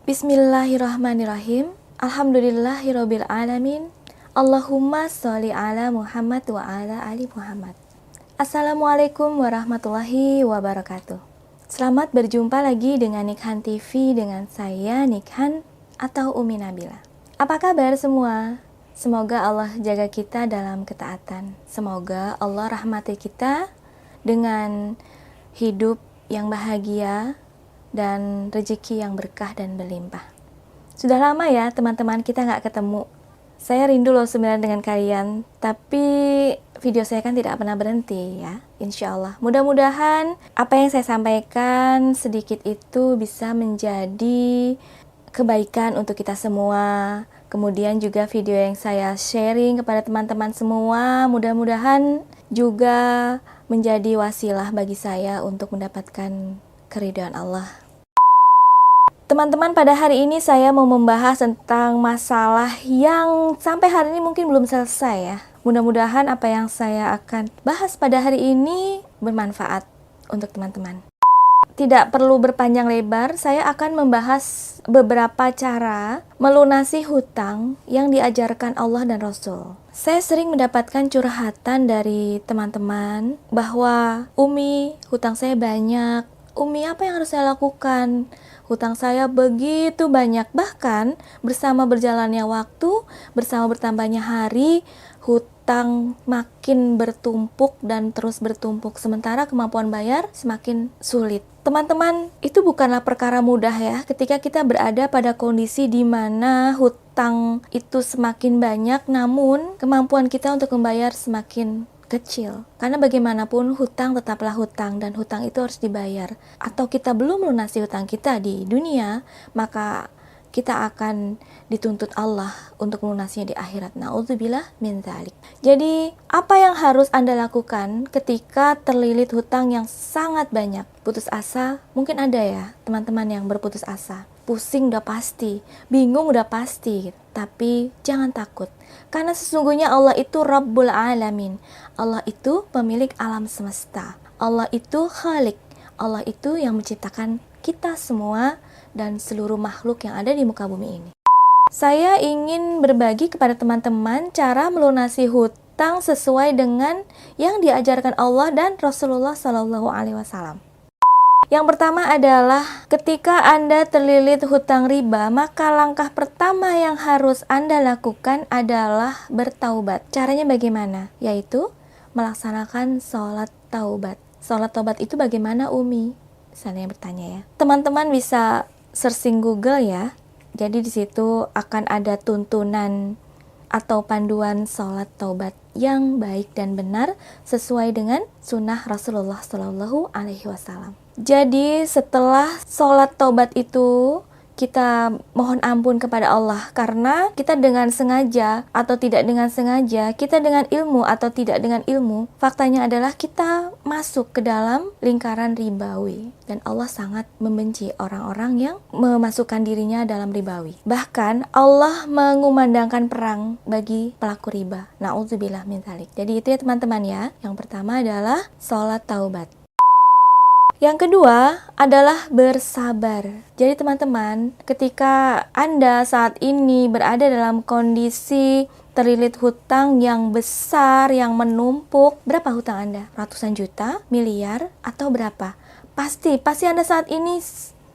Bismillahirrahmanirrahim. Alhamdulillahirabbil alamin. Allahumma sholli ala Muhammad wa ala ali Muhammad. Assalamualaikum warahmatullahi wabarakatuh. Selamat berjumpa lagi dengan Nikhan TV dengan saya Nikhan atau Umi Nabila. Apa kabar semua? Semoga Allah jaga kita dalam ketaatan. Semoga Allah rahmati kita dengan hidup yang bahagia dan rezeki yang berkah dan berlimpah. Sudah lama ya teman-teman kita nggak ketemu. Saya rindu loh sebenarnya dengan kalian, tapi video saya kan tidak pernah berhenti ya, insya Allah. Mudah-mudahan apa yang saya sampaikan sedikit itu bisa menjadi kebaikan untuk kita semua. Kemudian juga video yang saya sharing kepada teman-teman semua, mudah-mudahan juga menjadi wasilah bagi saya untuk mendapatkan keridhaan Allah. Teman-teman, pada hari ini saya mau membahas tentang masalah yang sampai hari ini mungkin belum selesai ya. Mudah-mudahan apa yang saya akan bahas pada hari ini bermanfaat untuk teman-teman. Tidak perlu berpanjang lebar, saya akan membahas beberapa cara melunasi hutang yang diajarkan Allah dan Rasul. Saya sering mendapatkan curhatan dari teman-teman bahwa, Umi, hutang saya banyak. Umi, apa yang harus saya lakukan? Hutang saya begitu banyak, bahkan bersama berjalannya waktu, bersama bertambahnya hari, hutang makin bertumpuk dan terus bertumpuk, sementara kemampuan bayar semakin sulit. Teman-teman, itu bukanlah perkara mudah ya, ketika kita berada pada kondisi di mana hutang itu semakin banyak, namun kemampuan kita untuk membayar semakin kecil. Karena bagaimanapun hutang tetaplah hutang dan hutang itu harus dibayar. Atau kita belum melunasi hutang kita di dunia, maka kita akan dituntut Allah untuk melunasinya di akhirat. Na'udzubillah min dzalik. Jadi, apa yang harus Anda lakukan ketika terlilit hutang yang sangat banyak? Putus asa? Mungkin ada ya teman-teman yang berputus asa. Pusing udah pasti, bingung udah pasti. Tapi jangan takut, karena sesungguhnya Allah itu Rabbul Alamin. Allah itu pemilik alam semesta. Allah itu Khalik. Allah itu yang menciptakan kita semua dan seluruh makhluk yang ada di muka bumi ini. Saya ingin berbagi kepada teman-teman cara melunasi hutang sesuai dengan yang diajarkan Allah dan Rasulullah SAW. Yang pertama adalah ketika Anda terlilit hutang riba, maka langkah pertama yang harus Anda lakukan adalah bertaubat. Caranya bagaimana? Yaitu melaksanakan sholat taubat. Sholat taubat itu bagaimana, Umi? Misalnya yang bertanya ya. Teman-teman bisa searching Google ya. Jadi di situ akan ada tuntunan atau panduan sholat taubat yang baik dan benar sesuai dengan sunnah Rasulullah SAW. Jadi setelah sholat taubat itu kita mohon ampun kepada Allah karena kita dengan sengaja atau tidak dengan sengaja, kita dengan ilmu atau tidak dengan ilmu, faktanya adalah kita masuk ke dalam lingkaran ribawi dan Allah sangat membenci orang-orang yang memasukkan dirinya dalam ribawi. Bahkan Allah mengumandangkan perang bagi pelaku riba. Na'udzubillah min dzalik. Jadi itu ya teman-teman ya. Yang pertama adalah sholat taubat. Yang kedua adalah bersabar. Jadi teman-teman, ketika Anda saat ini berada dalam kondisi terlilit hutang yang besar, yang menumpuk, berapa hutang Anda? Ratusan juta, miliar, atau berapa? Pasti Anda saat ini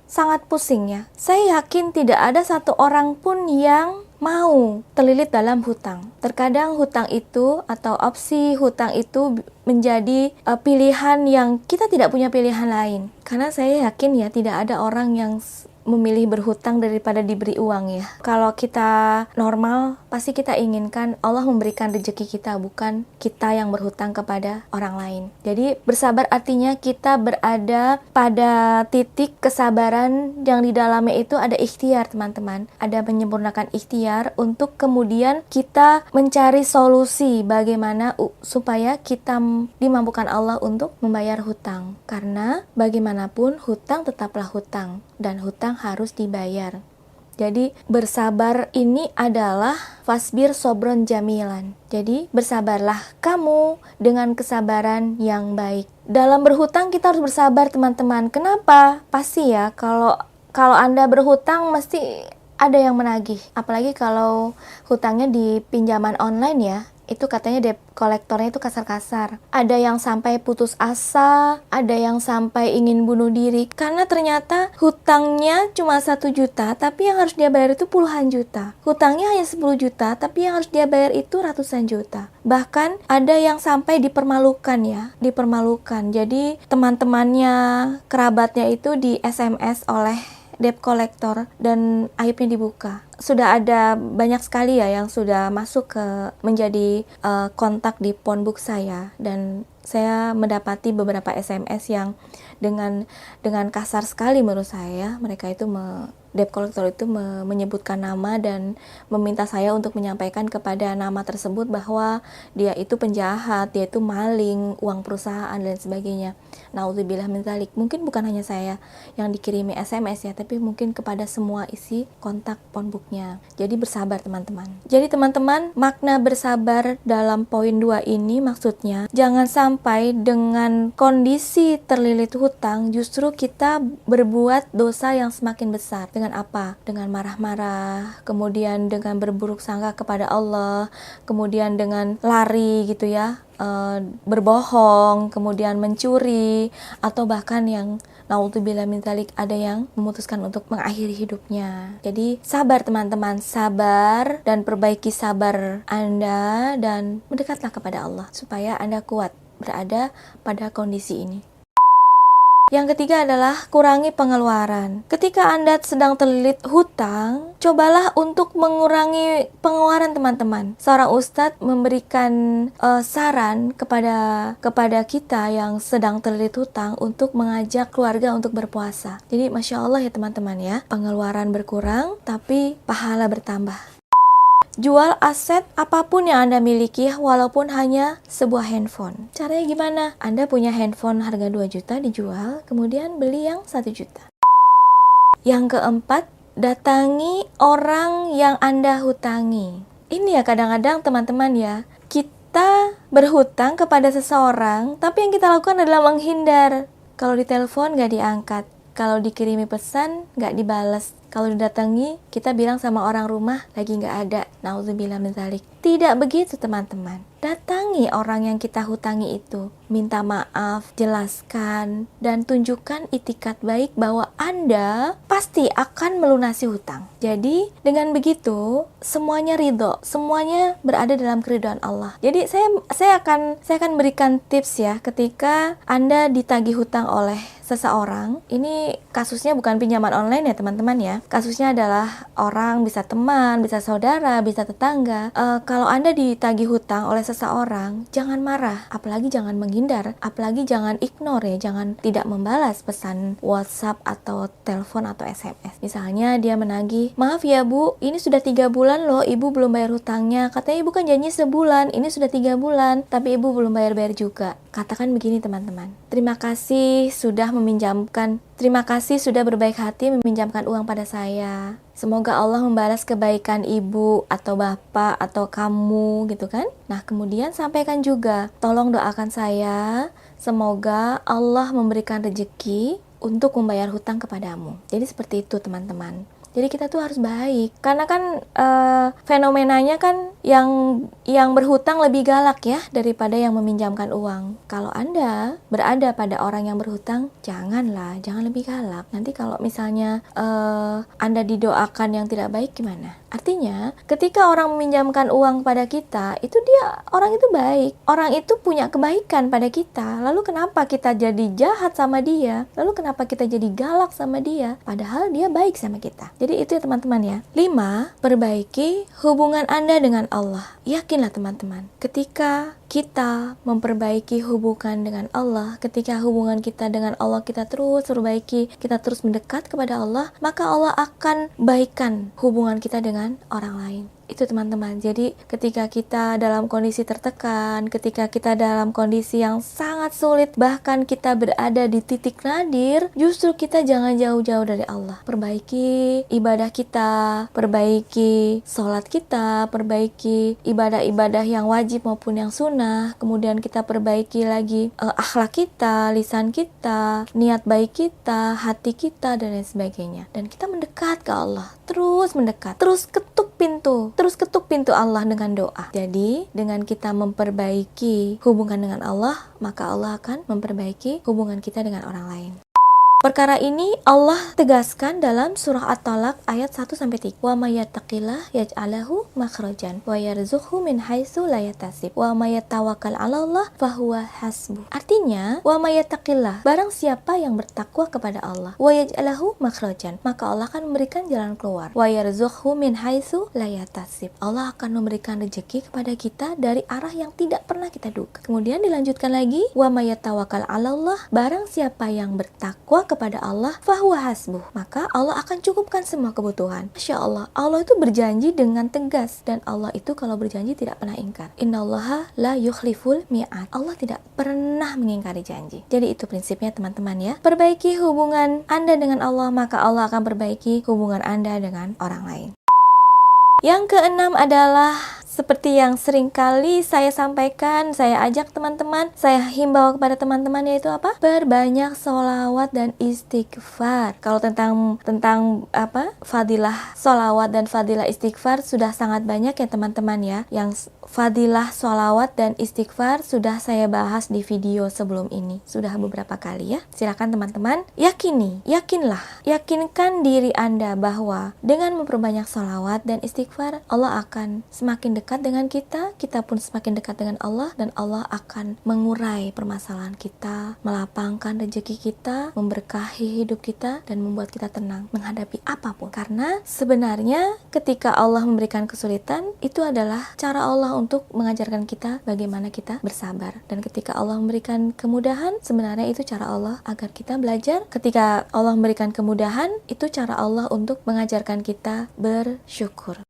sangat pusing ya. Saya yakin tidak ada satu orang pun yang mau terlilit dalam hutang. Terkadang hutang itu atau opsi hutang itu menjadi pilihan yang kita tidak punya pilihan lain. Karena saya yakin ya tidak ada orang yang memilih berhutang daripada diberi uang ya. Kalau kita normal, pasti kita inginkan Allah memberikan rezeki kita, bukan kita yang berhutang kepada orang lain. Jadi bersabar artinya kita berada pada titik kesabaran yang di dalamnya itu ada ikhtiar teman-teman. Ada menyempurnakan ikhtiar untuk kemudian kita mencari solusi bagaimana supaya kita dimampukan Allah untuk membayar hutang. Karena bagaimanapun hutang tetaplah hutang dan hutang harus dibayar. Jadi bersabar ini adalah fasbir sobron jamilan. Jadi bersabarlah kamu dengan kesabaran yang baik. Dalam berhutang kita harus bersabar teman-teman. Kenapa? Pasti ya kalau Kalau Anda berhutang mesti ada yang menagih. Apalagi kalau hutangnya di pinjaman online ya. Itu katanya debt kolektornya itu kasar-kasar. Ada yang sampai putus asa, ada yang sampai ingin bunuh diri. Karena ternyata hutangnya cuma 1 juta, tapi yang harus dia bayar itu puluhan juta. Hutangnya hanya 10 juta, tapi yang harus dia bayar itu ratusan juta. Bahkan ada yang sampai dipermalukan ya, dipermalukan. Jadi teman-temannya, kerabatnya itu di SMS oleh debt collector dan aibnya dibuka. Sudah ada banyak sekali ya yang sudah masuk ke menjadi kontak di phonebook saya, dan saya mendapati beberapa SMS yang dengan kasar sekali menurut saya. Mereka itu debt collector itu menyebutkan nama dan meminta saya untuk menyampaikan kepada nama tersebut bahwa dia itu penjahat, dia itu maling uang perusahaan dan sebagainya. Nauzubillah min dzalik. Mungkin bukan hanya saya yang dikirimi SMS ya, tapi mungkin kepada semua isi kontak phonebooknya. Jadi bersabar teman-teman. Jadi teman-teman, makna bersabar dalam poin 2 ini maksudnya jangan sampai dengan kondisi terlilit hutang justru kita berbuat dosa yang semakin besar. Dengan apa? Dengan marah-marah, kemudian dengan berburuk sangka kepada Allah, kemudian dengan lari gitu ya, berbohong, kemudian mencuri, atau bahkan yang naudzubillah min dzalik ada yang memutuskan untuk mengakhiri hidupnya. Jadi sabar teman-teman, sabar dan perbaiki sabar Anda dan mendekatlah kepada Allah supaya Anda kuat berada pada kondisi ini. Yang ketiga adalah kurangi pengeluaran. Ketika Anda sedang terlilit hutang, cobalah untuk mengurangi pengeluaran teman-teman. Seorang ustadz memberikan saran kepada kita yang sedang terlilit hutang untuk mengajak keluarga untuk berpuasa. Jadi Masya Allah ya teman-teman ya, pengeluaran berkurang tapi pahala bertambah. Jual aset apapun yang Anda miliki walaupun hanya sebuah handphone. Caranya gimana? Anda punya handphone harga 2 juta dijual, kemudian beli yang 1 juta. Yang keempat, datangi orang yang Anda hutangi. Ini ya kadang-kadang teman-teman ya, kita berhutang kepada seseorang, tapi yang kita lakukan adalah menghindar. Kalau ditelepon nggak diangkat, kalau dikirimi pesan nggak dibalas, kalau didatangi kita bilang sama orang rumah lagi nggak ada. Nauzubillah min dzalik. Tidak begitu teman-teman. Datangi orang yang kita hutangi itu, minta maaf, jelaskan, dan tunjukkan itikat baik bahwa Anda pasti akan melunasi hutang. Jadi dengan begitu semuanya ridho, semuanya berada dalam keridhaan Allah. Jadi saya akan berikan tips ya, ketika Anda ditagih hutang oleh seseorang. Ini kasusnya bukan pinjaman online ya teman-teman ya. Kasusnya adalah orang, bisa teman, bisa saudara, bisa tetangga. Kalau Anda ditagih hutang oleh seseorang, jangan marah, apalagi jangan menghindar, apalagi jangan ignore ya, jangan tidak membalas pesan WhatsApp atau telepon atau SMS. Misalnya dia menagih, maaf ya Bu, ini sudah 3 bulan loh Ibu belum bayar hutangnya. Katanya Ibu kan janji sebulan, ini sudah 3 bulan, tapi Ibu belum bayar-bayar juga. Katakan begini teman-teman, terima kasih sudah berbaik hati meminjamkan uang pada saya. Semoga Allah membalas kebaikan ibu atau bapak atau kamu gitu kan. Nah kemudian sampaikan juga, tolong doakan saya, semoga Allah memberikan rezeki untuk membayar hutang kepadamu. Jadi seperti itu teman-teman. Jadi kita tuh harus baik, karena kan fenomenanya kan yang berhutang lebih galak ya daripada yang meminjamkan uang. Kalau Anda berada pada orang yang berhutang, jangan lebih galak. Nanti kalau misalnya Anda didoakan yang tidak baik gimana? Artinya ketika orang meminjamkan uang pada kita, itu orang itu baik, orang itu punya kebaikan pada kita. Lalu kenapa kita jadi jahat sama dia? Lalu kenapa kita jadi galak sama dia? Padahal dia baik sama kita. Jadi itu ya teman-teman ya. 5. Perbaiki hubungan Anda dengan Allah. Yakinlah teman-teman, ketika kita memperbaiki hubungan dengan Allah, ketika hubungan kita dengan Allah kita terus perbaiki, kita terus mendekat kepada Allah, maka Allah akan baikkan hubungan kita dengan orang lain. Itu teman-teman. Jadi ketika kita dalam kondisi tertekan, ketika kita dalam kondisi yang sangat sulit, bahkan kita berada di titik nadir, justru kita jangan jauh-jauh dari Allah. Perbaiki ibadah kita, perbaiki sholat kita, perbaiki ibadah-ibadah yang wajib maupun yang sunnah. sunnah, kemudian kita perbaiki lagi akhlak kita, lisan kita, niat baik kita, hati kita, dan lain sebagainya. Dan kita mendekat ke Allah, terus mendekat, terus ketuk pintu Allah dengan doa. Jadi dengan kita memperbaiki hubungan dengan Allah, maka Allah akan memperbaiki hubungan kita dengan orang lain. Perkara ini Allah tegaskan dalam surah At-Talaq ayat 1-3. Wa may yattaqillah yaj'alhu makhrajan wa yarzuqhu min haitsu la yahtasib wa may yatawakkal 'alallah fahuwa hasbuh. Artinya, wa may yattaqillah, barang siapa yang bertakwa kepada Allah, wa yaj'alhu makhrajan, maka Allah akan memberikan jalan keluar. Wa yarzuqhu min haitsu la yahtasib. Allah akan memberikan rezeki kepada kita dari arah yang tidak pernah kita duga. Kemudian dilanjutkan lagi, wa may yatawakkal 'alallah, barang siapa yang bertakwa kepada Allah, fahuwa hasbuh, maka Allah akan cukupkan semua kebutuhan. Masya Allah, Allah itu berjanji dengan tegas, dan Allah itu kalau berjanji tidak pernah ingkar. Innallaha la yukhliful mi'ad. Allah tidak pernah mengingkari janji. Jadi itu prinsipnya teman-teman ya. Perbaiki hubungan Anda dengan Allah, maka Allah akan perbaiki hubungan Anda dengan orang lain. Yang keenam adalah seperti yang sering kali saya sampaikan, saya ajak teman-teman, saya himbau kepada teman-teman, yaitu apa? Berbanyak sholawat dan istighfar. Kalau tentang fadilah sholawat dan fadilah istighfar sudah sangat banyak ya teman-teman ya. Yang fadilah sholawat dan istighfar sudah saya bahas di video sebelum ini, sudah beberapa kali ya. Silakan teman-teman yakinkan diri Anda bahwa dengan memperbanyak sholawat dan istighfar, Allah akan semakin dekat dengan kita, kita pun semakin dekat dengan Allah, dan Allah akan mengurai permasalahan kita, melapangkan rezeki kita, memberkahi hidup kita, dan membuat kita tenang menghadapi apapun. Karena sebenarnya ketika Allah memberikan kesulitan, itu adalah cara Allah untuk mengajarkan kita bagaimana kita bersabar. Dan ketika Allah memberikan kemudahan, sebenarnya itu cara Allah agar kita belajar. Ketika Allah memberikan kemudahan, itu cara Allah untuk mengajarkan kita bersyukur.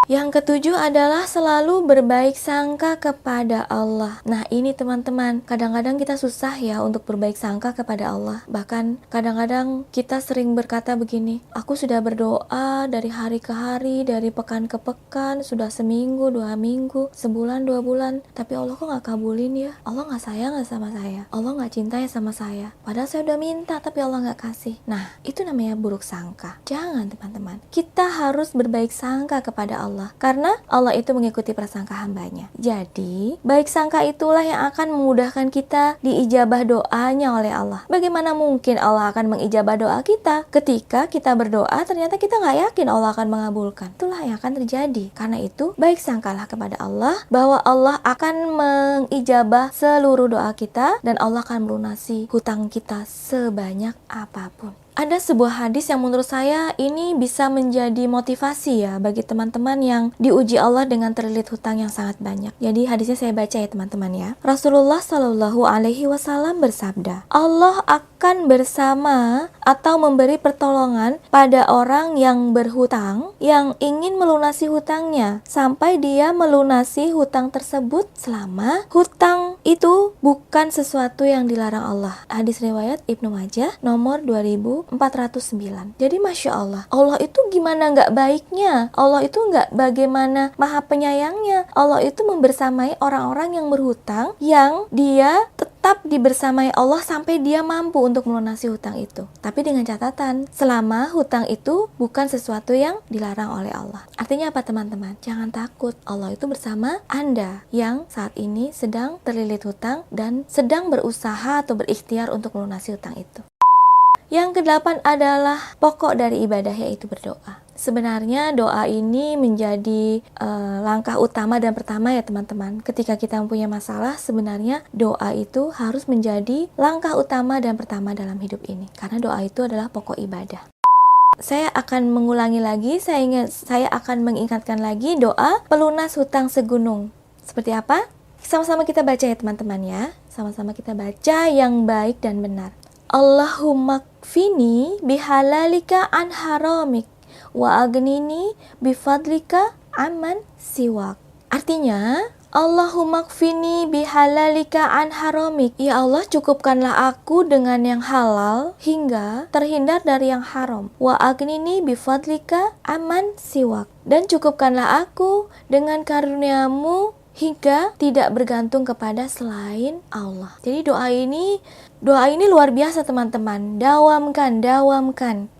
Yang ketujuh adalah selalu berbaik sangka kepada Allah. Nah ini teman-teman, kadang-kadang kita susah ya untuk berbaik sangka kepada Allah. Bahkan kadang-kadang kita sering berkata begini, aku sudah berdoa dari hari ke hari, dari pekan ke pekan, sudah seminggu, 2 minggu, sebulan, 2 bulan, tapi Allah kok gak kabulin ya? Allah gak sayang gak sama saya? Allah gak cinta ya sama saya? Padahal saya udah minta tapi Allah gak kasih. Nah itu namanya buruk sangka. Jangan teman-teman, kita harus berbaik sangka kepada Allah, karena Allah itu mengikuti prasangka hambanya. Jadi baik sangka itulah yang akan memudahkan kita diijabah doanya oleh Allah. Bagaimana mungkin Allah akan mengijabah doa kita ketika kita berdoa ternyata kita gak yakin Allah akan mengabulkan? Itulah yang akan terjadi. Karena itu baik sangkalah kepada Allah bahwa Allah akan mengijabah seluruh doa kita, dan Allah akan melunasi hutang kita sebanyak apapun. Ada sebuah hadis yang menurut saya ini bisa menjadi motivasi ya bagi teman-teman yang diuji Allah dengan terlilit hutang yang sangat banyak. Jadi hadisnya saya baca ya teman-teman ya. Rasulullah Shallallahu Alaihi Wasallam bersabda, Allah akan bersama atau memberi pertolongan pada orang yang berhutang yang ingin melunasi hutangnya sampai dia melunasi hutang tersebut selama hutang itu bukan sesuatu yang dilarang Allah. Hadis riwayat Ibnu Majah nomor 2409. Jadi Masya Allah, Allah itu gimana gak baiknya, Allah itu gak bagaimana maha penyayangnya. Allah itu membersamai orang-orang yang berhutang, yang dia tetap dibersamai Allah sampai dia mampu untuk melunasi hutang itu. Tapi dengan catatan, selama hutang itu bukan sesuatu yang dilarang oleh Allah. Artinya apa teman-teman? Jangan takut, Allah itu bersama Anda yang saat ini sedang terlilit hutang dan sedang berusaha atau berikhtiar untuk melunasi hutang itu. Yang kedelapan adalah pokok dari ibadah, yaitu berdoa. Sebenarnya doa ini menjadi langkah utama dan pertama ya teman-teman. Ketika kita mempunyai masalah, sebenarnya doa itu harus menjadi langkah utama dan pertama dalam hidup ini. Karena doa itu adalah pokok ibadah. Saya akan mengulangi lagi, saya akan mengingatkan lagi doa pelunas hutang segunung. Seperti apa? Sama-sama kita baca ya teman-teman ya. Sama-sama kita baca yang baik dan benar. Allahumma kfini bihalalika an haramik wa agnini bifadlika amman siwak. Artinya, Allahumma kfini bihalalika an haramik. Ya Allah, cukupkanlah aku dengan yang halal hingga terhindar dari yang haram. Wa agnini bifadlika amman siwak. Dan cukupkanlah aku dengan karuniamu hingga tidak bergantung kepada selain Allah. Jadi doa ini luar biasa teman-teman. Dawamkan.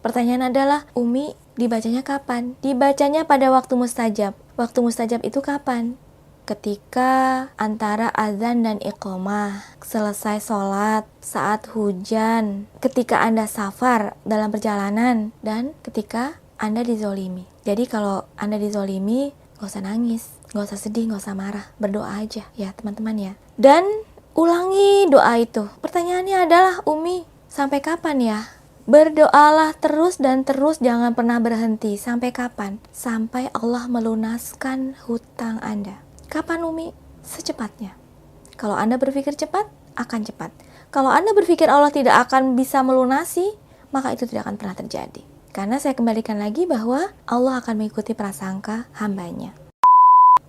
Pertanyaan adalah, Umi, dibacanya kapan? Dibacanya pada waktu mustajab. Waktu mustajab itu kapan? Ketika antara azan dan iqamah, selesai sholat, saat hujan, ketika Anda safar dalam perjalanan, dan ketika Anda dizolimi. Jadi kalau Anda dizolimi, gak usah nangis, gak usah sedih, gak usah marah, berdoa aja ya teman-teman ya. Dan ulangi doa itu. Pertanyaannya adalah, Umi, sampai kapan ya? Berdoalah terus dan terus, jangan pernah berhenti. Sampai kapan? Sampai Allah melunaskan hutang Anda. Kapan, Umi? Secepatnya. Kalau Anda berpikir cepat, akan cepat. Kalau Anda berpikir Allah tidak akan bisa melunasi, maka itu tidak akan pernah terjadi. Karena saya kembalikan lagi bahwa Allah akan mengikuti prasangka hambanya.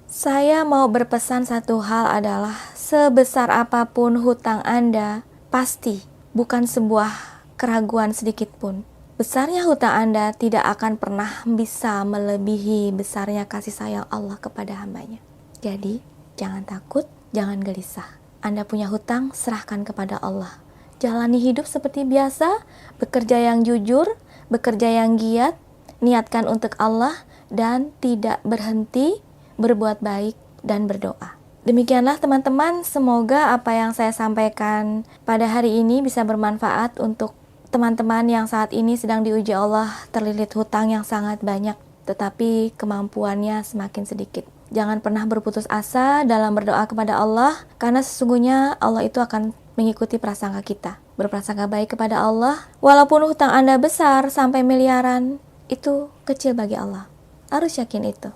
Saya mau berpesan satu hal adalah, sebesar apapun hutang Anda, pasti bukan sebuah keraguan sedikit pun. Besarnya hutang Anda tidak akan pernah bisa melebihi besarnya kasih sayang Allah kepada hambanya. Jadi, jangan takut, jangan gelisah. Anda punya hutang, serahkan kepada Allah. Jalani hidup seperti biasa, bekerja yang jujur, bekerja yang giat, niatkan untuk Allah, dan tidak berhenti berbuat baik dan berdoa. Demikianlah teman-teman, semoga apa yang saya sampaikan pada hari ini bisa bermanfaat untuk teman-teman yang saat ini sedang diuji Allah, terlilit hutang yang sangat banyak, tetapi kemampuannya semakin sedikit. Jangan pernah berputus asa dalam berdoa kepada Allah, karena sesungguhnya Allah itu akan mengikuti prasangka kita. Berprasangka baik kepada Allah, walaupun hutang Anda besar sampai miliaran, itu kecil bagi Allah. Harus yakin itu.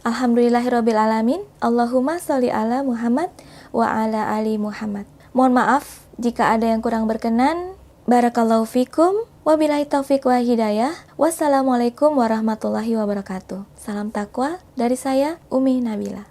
Alhamdulillahirabbil alamin. Allahumma sholli ala Muhammad wa ala ali Muhammad. Mohon maaf jika ada yang kurang berkenan. Barakallahu fikum. Wabillahi taufiq wa hidayah. Wassalamualaikum warahmatullahi wabarakatuh. Salam takwa dari saya, Umi Nabila.